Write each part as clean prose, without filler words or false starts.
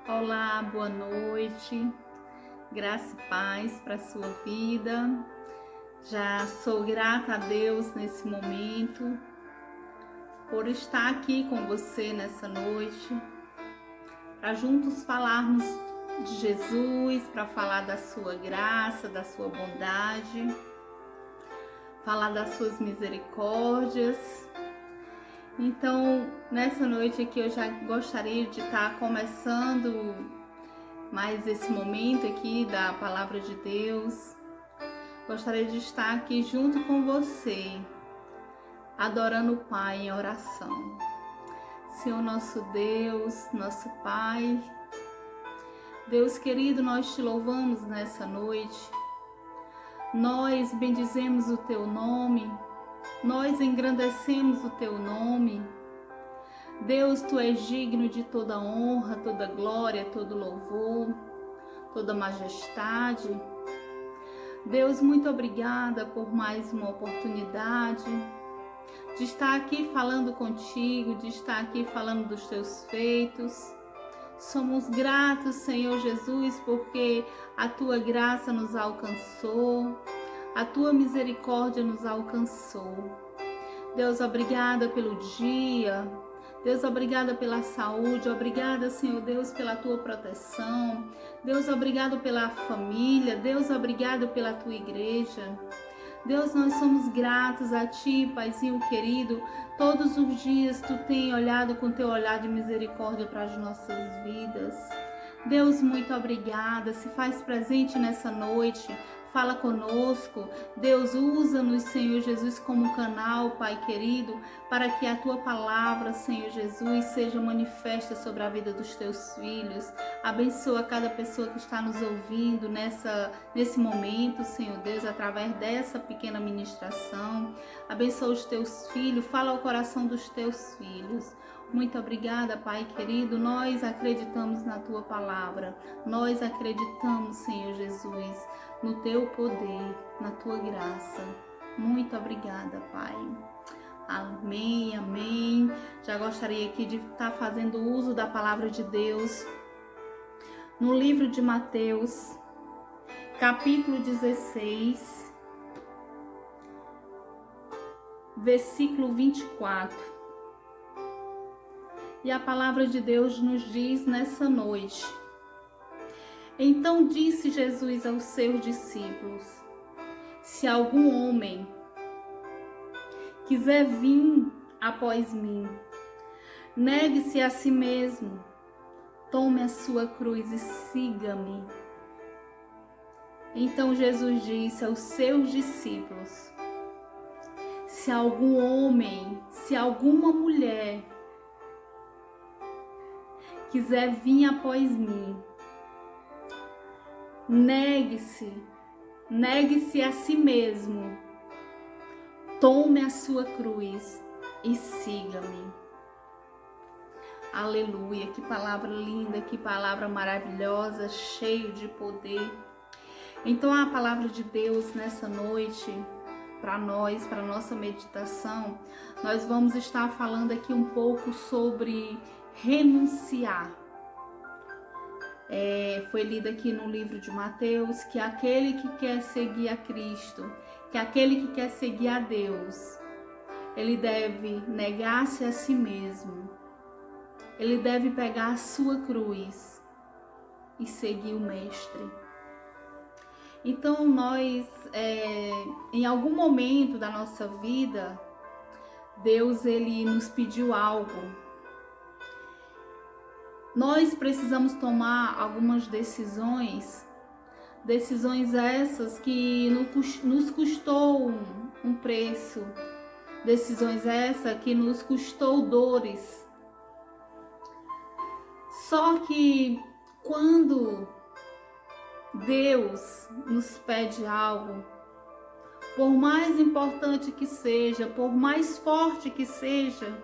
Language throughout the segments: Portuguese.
Olá, boa noite, graça e paz para a sua vida. Já sou grata a Deus nesse momento por estar aqui com você nessa noite, para juntos falarmos de Jesus, para falar da sua graça, da sua bondade, falar das suas misericórdias. Então, nessa noite aqui eu já gostaria de estar começando mais esse momento aqui da Palavra de Deus. Gostaria de estar aqui junto com você, adorando o Pai em oração. Senhor nosso Deus, nosso Pai, Deus querido, nós te louvamos nessa noite. Nós bendizemos o Teu nome, nós engrandecemos o Teu nome. Deus, Tu és digno de toda honra, toda glória, todo louvor, toda majestade. Deus, muito obrigada por mais uma oportunidade de estar aqui falando contigo, de estar aqui falando dos Teus feitos. Somos gratos, Senhor Jesus, porque a Tua graça nos alcançou, a Tua misericórdia nos alcançou. Deus, obrigada pelo dia. Deus, obrigada pela saúde, obrigada, Senhor Deus, pela Tua proteção. Deus, obrigado pela família. Deus, obrigado pela Tua igreja. Deus, nós somos gratos a Ti, Paizinho querido. Todos os dias Tu tem olhado com Teu olhar de misericórdia para as nossas vidas. Deus, muito obrigada. Se faz presente nessa noite. Fala conosco. Deus, usa-nos, Senhor Jesus, como canal, Pai querido, para que a Tua palavra, Senhor Jesus, seja manifesta sobre a vida dos Teus filhos. Abençoa cada pessoa que está nos ouvindo nesse momento, Senhor Deus, através dessa pequena ministração. Abençoa os Teus filhos, fala ao coração dos Teus filhos. Muito obrigada, Pai querido. Nós acreditamos na Tua palavra. Nós acreditamos, Senhor Jesus, no Teu poder, na Tua graça. Muito obrigada, Pai. Amém, amém. Já gostaria aqui de estar fazendo uso da palavra de Deus no livro de Mateus, capítulo 16, versículo 24. E a palavra de Deus nos diz nessa noite: Então disse Jesus aos seus discípulos: Se algum homem quiser vir após mim, negue-se a si mesmo, tome a sua cruz e siga-me. Então Jesus disse aos seus discípulos: Se algum homem, se alguma mulher quiser vir após mim, negue-se a si mesmo, tome a sua cruz e siga-me. Aleluia, que palavra linda, que palavra maravilhosa, cheio de poder. Então a palavra de Deus nessa noite, para nós, para nossa meditação, nós vamos estar falando aqui um pouco sobre renunciar. Foi lido aqui no livro de Mateus que aquele que quer seguir a Cristo, que aquele que quer seguir a Deus, ele deve negar-se a si mesmo, ele deve pegar a sua cruz e seguir o Mestre. Então nós, em algum momento da nossa vida, Deus ele nos pediu algo. Nós precisamos tomar algumas decisões essas que nos custou um preço, decisões essas que nos custou dores. Só que quando Deus nos pede algo, por mais importante que seja, por mais forte que seja,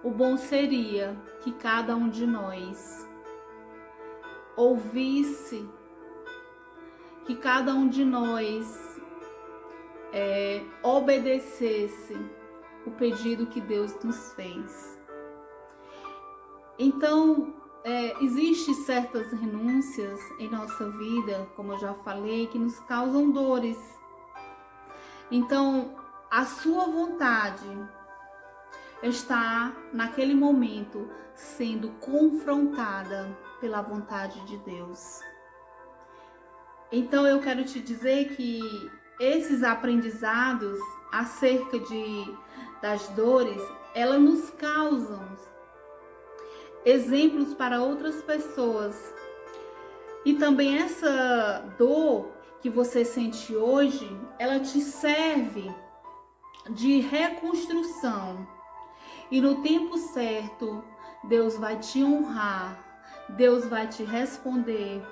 o bom seria que cada um de nós ouvisse, que cada um de nós obedecesse o pedido que Deus nos fez. Então, existem certas renúncias em nossa vida, como eu já falei, que nos causam dores. Então, a sua vontade está, naquele momento, sendo confrontada pela vontade de Deus. Então, eu quero te dizer que esses aprendizados acerca das dores, elas nos causam exemplos para outras pessoas. E também essa dor que você sente hoje, ela te serve de reconstrução. E no tempo certo, Deus vai te honrar, Deus vai te responder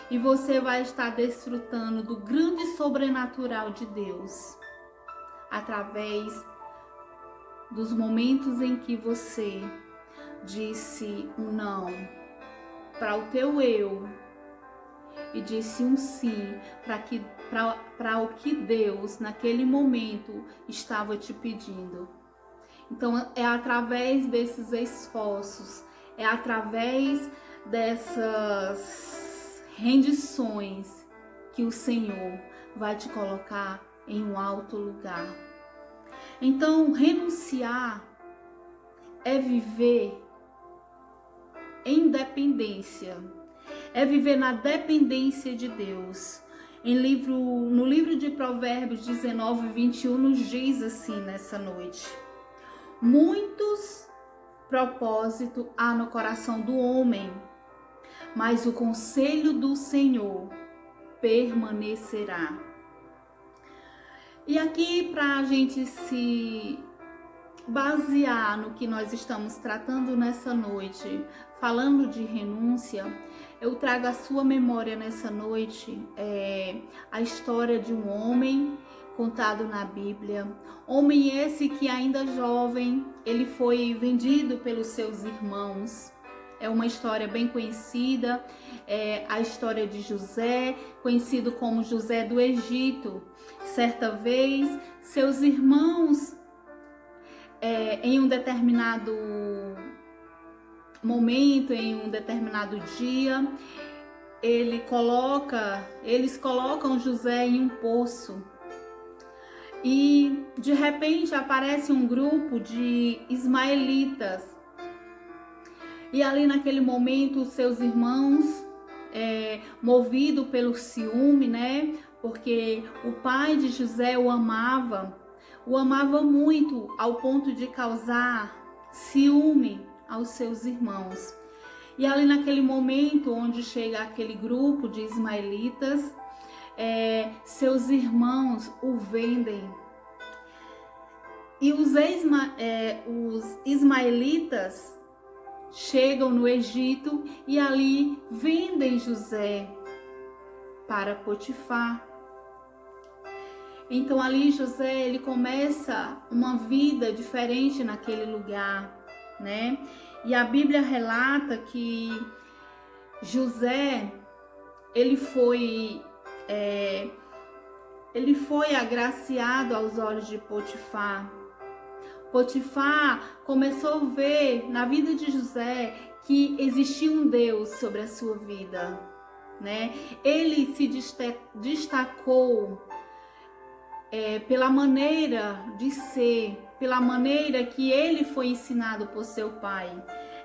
e você vai estar desfrutando do grande sobrenatural de Deus através dos momentos em que você disse um não para o teu eu e disse um sim para o que Deus naquele momento estava te pedindo. Então é através desses esforços, é através dessas rendições que o Senhor vai te colocar em um alto lugar. Então renunciar é viver em dependência, é viver na dependência de Deus. No livro de Provérbios 19:21 nos diz assim nessa noite: muitos propósitos há no coração do homem, mas o conselho do Senhor permanecerá. E aqui, para a gente se basear no que nós estamos tratando nessa noite, falando de renúncia, eu trago à sua memória nessa noite a história de um homem contado na Bíblia. Homem esse que ainda jovem, ele foi vendido pelos seus irmãos. É uma história bem conhecida, a história de José, conhecido como José do Egito. Certa vez, seus irmãos, em um determinado momento, em um determinado dia, eles colocam José em um poço. E de repente aparece um grupo de ismaelitas. E ali naquele momento seus irmãos, movido pelo ciúme, né? Porque o pai de José o amava muito ao ponto de causar ciúme aos seus irmãos. E ali naquele momento onde chega aquele grupo de ismaelitas, seus irmãos o vendem. E os ismaelitas chegam no Egito e ali vendem José para Potifar. Então ali José, ele começa uma vida diferente naquele lugar, né? E a Bíblia relata que José, ele foi agraciado aos olhos de Potifar. Potifar começou a ver na vida de José que existia um Deus sobre a sua vida, né? Ele se destacou pela maneira de ser, pela maneira que ele foi ensinado por seu pai.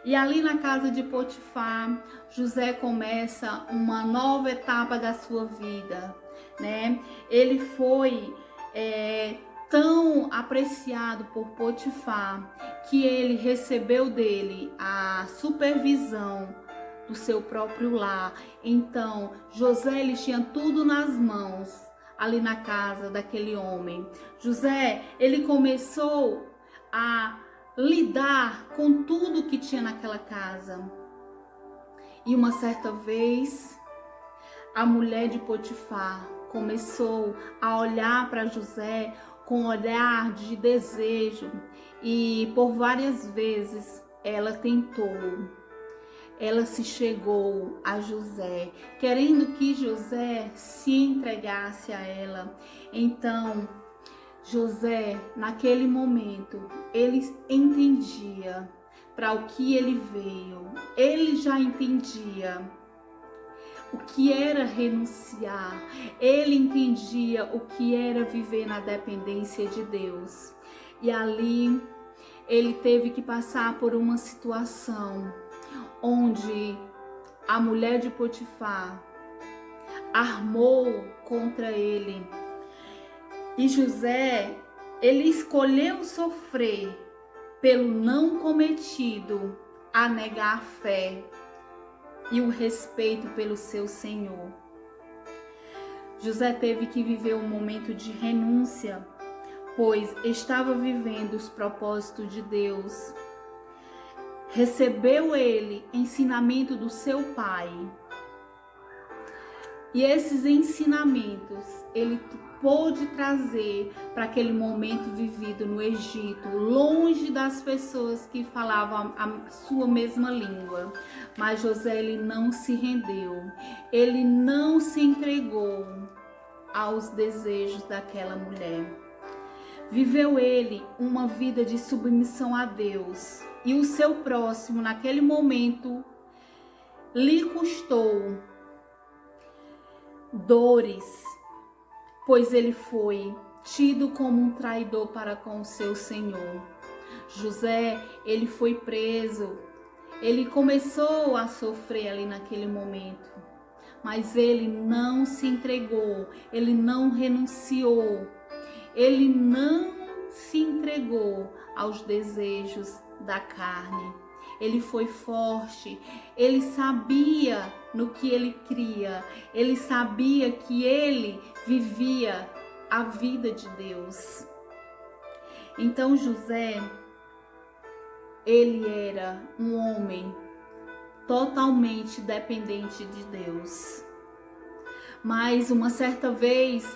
E ali na casa de Potifar, José começa uma nova etapa da sua vida, né? Ele foi tão apreciado por Potifar que ele recebeu dele a supervisão do seu próprio lar. Então, José, ele tinha tudo nas mãos ali na casa daquele homem. José, ele começou a lidar com tudo que tinha naquela casa. E uma certa vez, a mulher de Potifar começou a olhar para José com um olhar de desejo, e por várias vezes ela se chegou a José, querendo que José se entregasse a ela. Então, José, naquele momento, ele entendia para o que ele veio. Ele já entendia o que era renunciar. Ele entendia o que era viver na dependência de Deus. E ali ele teve que passar por uma situação onde a mulher de Potifar armou contra ele. E José, ele escolheu sofrer pelo não cometido a negar a fé e o respeito pelo seu Senhor. José teve que viver um momento de renúncia, pois estava vivendo os propósitos de Deus. Recebeu ele ensinamento do seu pai. E esses ensinamentos ele pôde trazer para aquele momento vivido no Egito, longe das pessoas que falavam a sua mesma língua. Mas José, ele não se rendeu, ele não se entregou aos desejos daquela mulher. Viveu ele uma vida de submissão a Deus, e o seu próximo naquele momento lhe custou dores, pois ele foi tido como um traidor para com o seu Senhor. José, ele foi preso, ele começou a sofrer ali naquele momento, mas ele não se entregou, ele não renunciou, ele não se entregou aos desejos da carne. Ele foi forte, ele sabia no que ele cria, ele sabia que ele vivia a vida de Deus. Então José, ele era um homem totalmente dependente de Deus. Mas uma certa vez,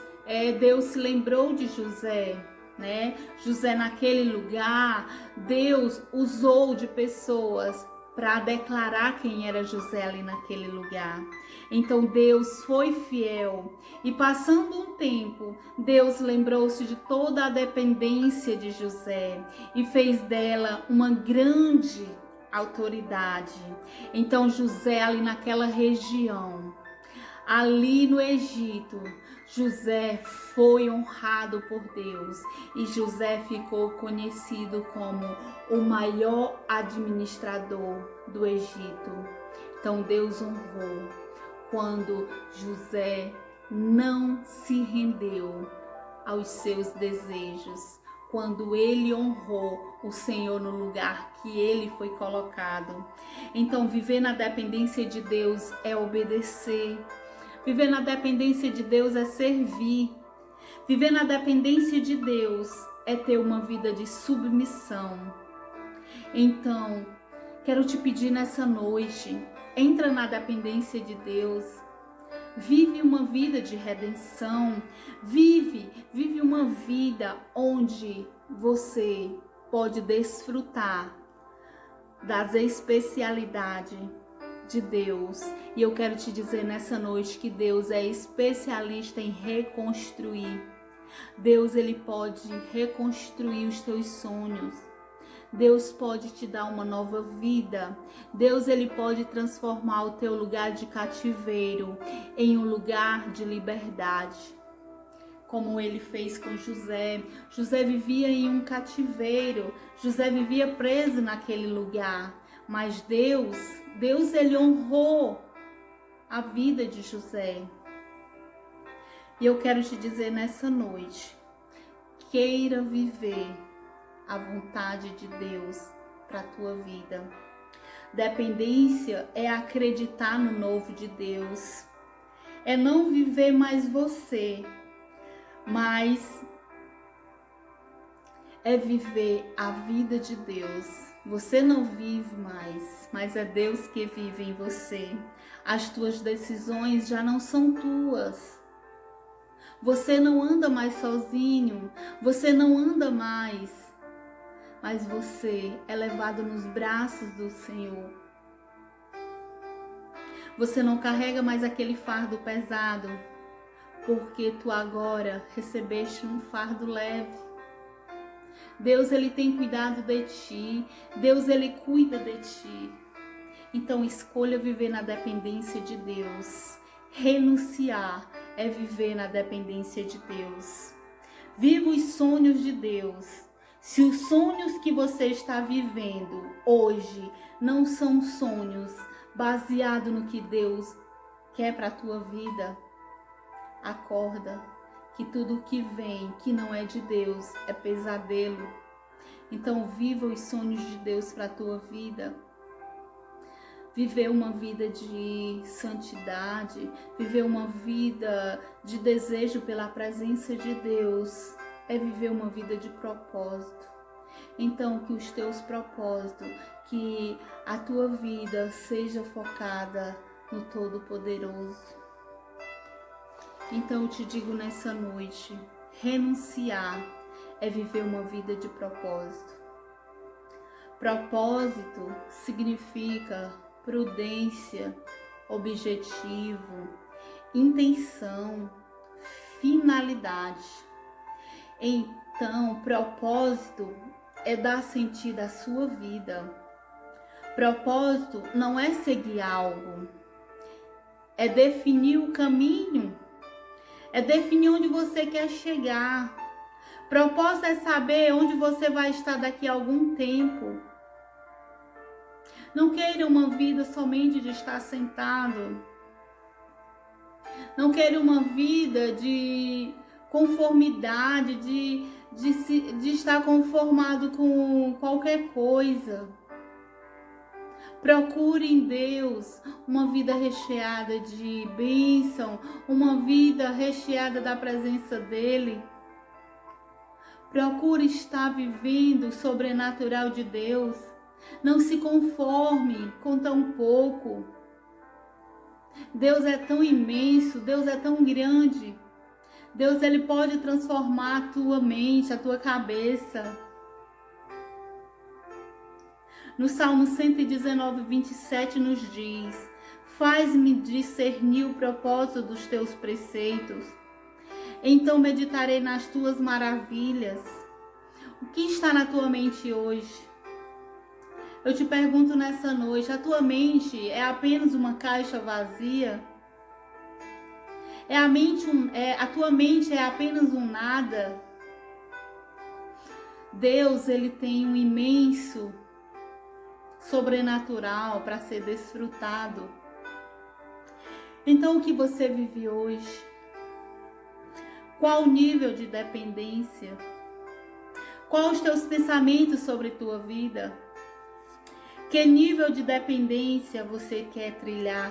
Deus se lembrou de José, né? José, naquele lugar, Deus usou de pessoas para declarar quem era José ali naquele lugar. Então Deus foi fiel, e passando um tempo, Deus lembrou-se de toda a dependência de José e fez dela uma grande autoridade. Então José, ali naquela região, ali no Egito, José foi honrado por Deus, e José ficou conhecido como o maior administrador do Egito. Então Deus honrou quando José não se rendeu aos seus desejos, quando ele honrou o Senhor no lugar que ele foi colocado. Então viver na dependência de Deus é obedecer. Viver na dependência de Deus é servir. Viver na dependência de Deus é ter uma vida de submissão. Então, quero te pedir nessa noite, entra na dependência de Deus. Vive uma vida de redenção. Vive uma vida onde você pode desfrutar das especialidades de Deus. E eu quero te dizer nessa noite que Deus é especialista em reconstruir. Deus, ele pode reconstruir os teus sonhos. Deus pode te dar uma nova vida. Deus, ele pode transformar o teu lugar de cativeiro em um lugar de liberdade, como ele fez com José. José vivia em um cativeiro, José vivia preso naquele lugar, mas Deus ele honrou a vida de José. E eu quero te dizer nessa noite, queira viver a vontade de Deus para a tua vida. Dependência é acreditar no novo de Deus, é não viver mais você, mas é viver a vida de Deus. Você não vive mais, mas é Deus que vive em você. As tuas decisões já não são tuas. Você não anda mais sozinho, você não anda mais, mas você é levado nos braços do Senhor. Você não carrega mais aquele fardo pesado, porque tu agora recebeste um fardo leve. Deus, ele tem cuidado de ti. Deus, ele cuida de ti. Então, escolha viver na dependência de Deus. Renunciar é viver na dependência de Deus. Viva os sonhos de Deus. Se os sonhos que você está vivendo hoje não são sonhos baseados no que Deus quer para a tua vida, acorda, que tudo que vem, que não é de Deus, é pesadelo. Então viva os sonhos de Deus para a tua vida. Viver uma vida de santidade, viver uma vida de desejo pela presença de Deus, é viver uma vida de propósito. Então, que os teus propósitos, que a tua vida seja focada no Todo-Poderoso. Então, eu te digo nessa noite, renunciar é viver uma vida de propósito. Propósito significa prudência, objetivo, intenção, finalidade. Então, propósito é dar sentido à sua vida. Propósito não é seguir algo, é definir o caminho, é definir onde você quer chegar. Propósito é saber onde você vai estar daqui a algum tempo. Não queira uma vida somente de estar sentado. Não queira uma vida de conformidade, de estar conformado com qualquer coisa. Procure em Deus uma vida recheada de bênção, uma vida recheada da presença dEle. Procure estar vivendo o sobrenatural de Deus. Não se conforme com tão pouco. Deus é tão imenso, Deus é tão grande. Deus, ele pode transformar a tua mente, a tua cabeça. No Salmo 119, 27 nos diz: faz-me discernir o propósito dos teus preceitos. Então meditarei nas tuas maravilhas. O que está na tua mente hoje? Eu te pergunto nessa noite, a tua mente é apenas uma caixa vazia? A tua mente é apenas um nada? Deus, ele tem um imenso sobrenatural para ser desfrutado. Então, o que você vive hoje? Qual o nível de dependência? Qual os teus pensamentos sobre tua vida? Que nível de dependência você quer trilhar?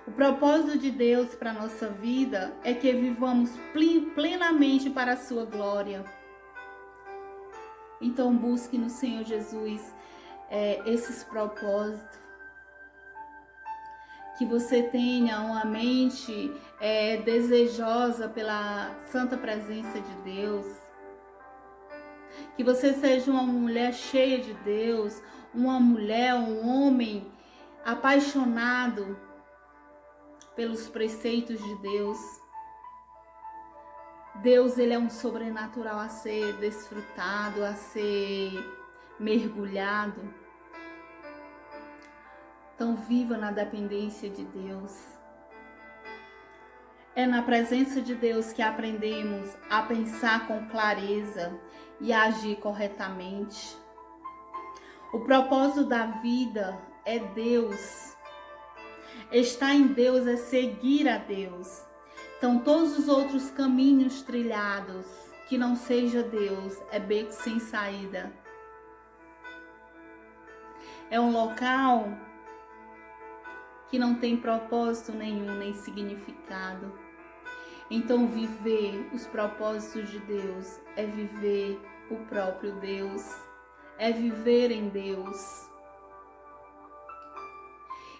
O propósito de Deus para a nossa vida é que vivamos plenamente para a sua glória. Então busque no Senhor Jesus esses propósitos. Que você tenha uma mente desejosa pela santa presença de Deus. Que você seja uma mulher cheia de Deus, uma mulher, um homem apaixonado pelos preceitos de Deus. Deus, ele é um sobrenatural a ser desfrutado, a ser mergulhado. Então viva na dependência de Deus. É na presença de Deus que aprendemos a pensar com clareza e a agir corretamente. O propósito da vida é Deus. Estar em Deus é seguir a Deus. Então todos os outros caminhos trilhados que não seja Deus é beco sem saída. É um local que não tem propósito nenhum, nem significado. Então viver os propósitos de Deus é viver o próprio Deus, é viver em Deus.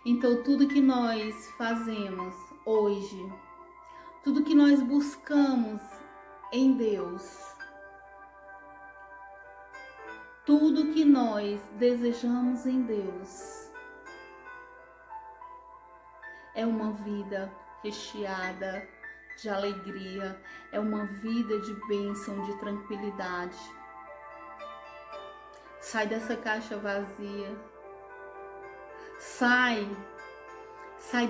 Então tudo que nós fazemos hoje, tudo que nós buscamos em Deus, tudo que nós desejamos em Deus, é uma vida recheada de alegria, é uma vida de bênção, de tranquilidade. Sai dessa caixa vazia. Sai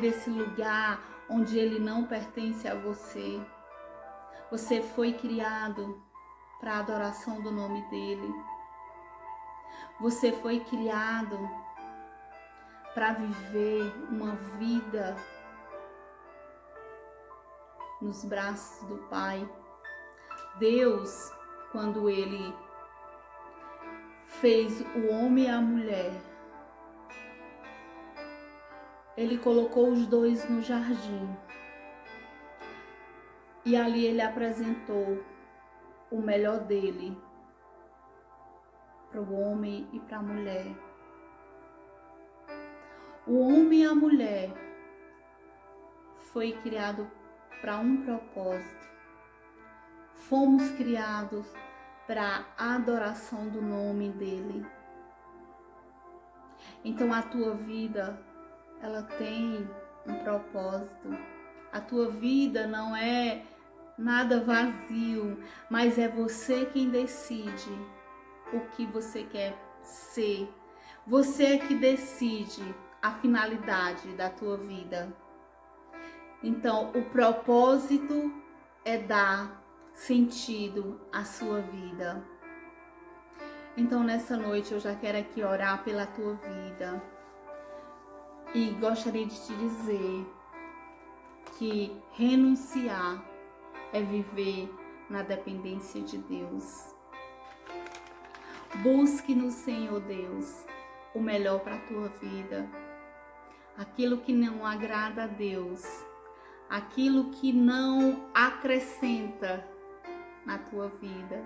desse lugar onde ele não pertence a você. Você foi criado para a adoração do nome dele. Você foi criado para viver uma vida nos braços do Pai. Deus, quando ele fez o homem e a mulher, ele colocou os dois no jardim. E ali ele apresentou o melhor dele para o homem e para a mulher. O homem e a mulher foi criado para um propósito. Fomos criados para a adoração do nome dele. Então a tua vida, ela tem um propósito. A tua vida não é nada vazio, mas é você quem decide o que você quer ser. Você é que decide a finalidade da tua vida. Então, o propósito é dar sentido à sua vida. Então, nessa noite, eu já quero aqui orar pela tua vida. E gostaria de te dizer que renunciar é viver na dependência de Deus. Busque no Senhor Deus o melhor para a tua vida. Aquilo que não agrada a Deus, aquilo que não acrescenta na tua vida,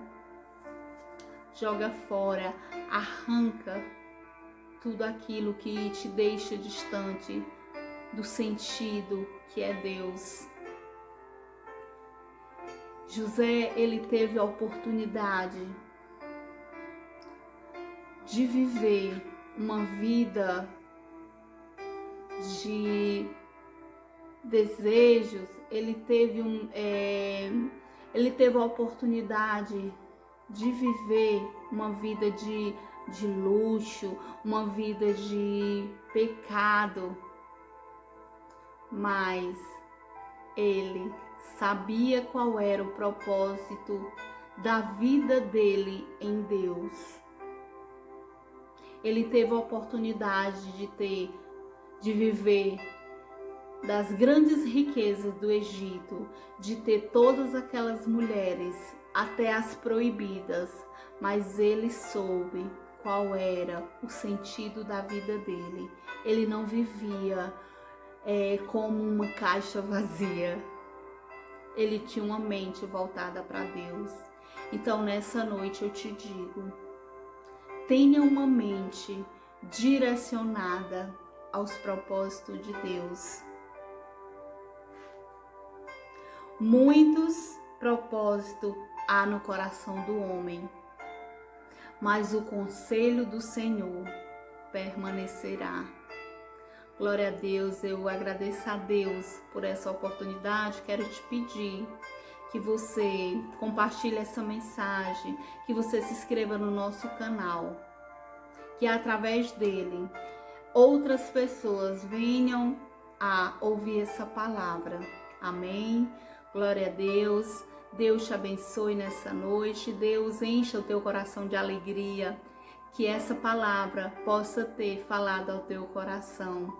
joga fora, arranca tudo aquilo que te deixa distante do sentido que é Deus. José, ele teve a oportunidade de viver uma vida de desejos. Ele teve a oportunidade de viver uma vida de luxo, uma vida de pecado, mas ele sabia qual era o propósito da vida dele em Deus. Ele teve a oportunidade de viver das grandes riquezas do Egito, de ter todas aquelas mulheres, até as proibidas, mas ele soube qual era o sentido da vida dele. Ele não vivia como uma caixa vazia. Ele tinha uma mente voltada para Deus. Então, nessa noite eu te digo, tenha uma mente direcionada aos propósitos de Deus. Muitos propósitos há no coração do homem, mas o conselho do Senhor permanecerá. Glória a Deus, eu agradeço a Deus por essa oportunidade. Quero te pedir que você compartilhe essa mensagem, que você se inscreva no nosso canal, que através dele outras pessoas venham a ouvir essa palavra. Amém? Glória a Deus. Deus te abençoe nessa noite. Deus encha o teu coração de alegria. Que essa palavra possa ter falado ao teu coração.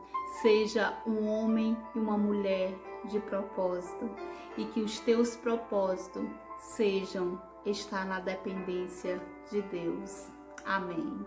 Seja um homem e uma mulher de propósito. E que os teus propósitos sejam estar na dependência de Deus. Amém.